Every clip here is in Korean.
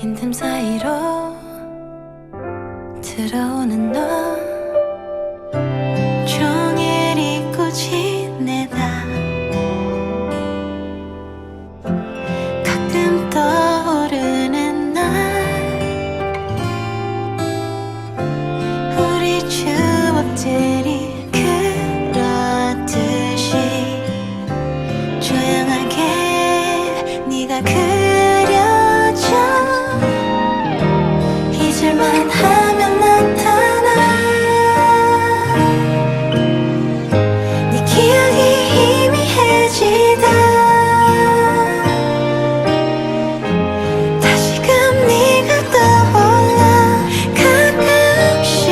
빈틈 사이로 들어오는 너 종일 잊고 지내다 가끔 떠오르는 날 우리 추억들이 그렇듯이 조용하게 네가 그려져 잊을만 하면 나타나 네 기억이 희미해지다 다시금 네가 떠올라 가끔씩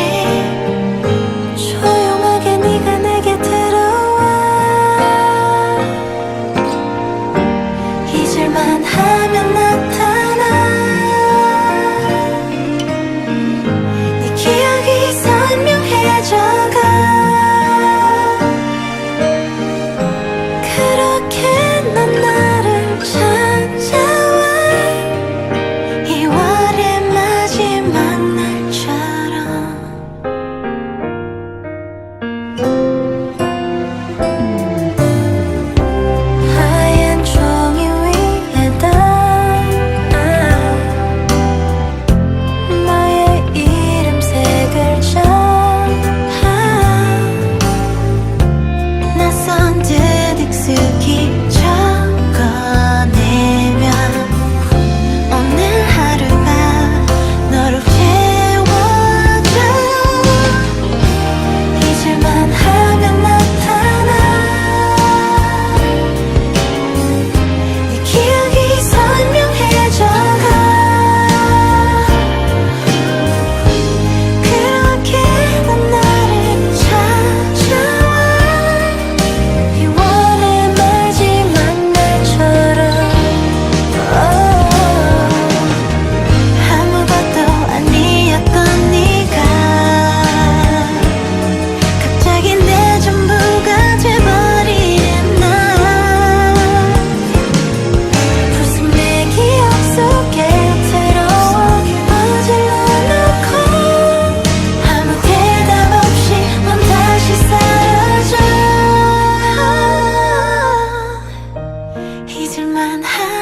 조용하게 네가 내게 들어와 잊을만 하면 나타나 네 기억이 선명해져가 그렇게 넌 나를 찾아와 2월의 마지막 날처럼 하얀 종이 위에다 너의 이름 세 글자 낯선 듯 익숙히 적어내면 오늘 하루가 너로 채워져 잊을만 하면 나타나 네 기억이 선명해져가 그렇게 넌 나를 찾아와 2월의 마지막 날처럼 아무것도 아니었던 네가 갑자기 내 전부가 돼버리는 날 불쑥 내 기억 속에 들어와 어질러 놓고 아무 대답 없이 넌 다시 사라져 잊을만 하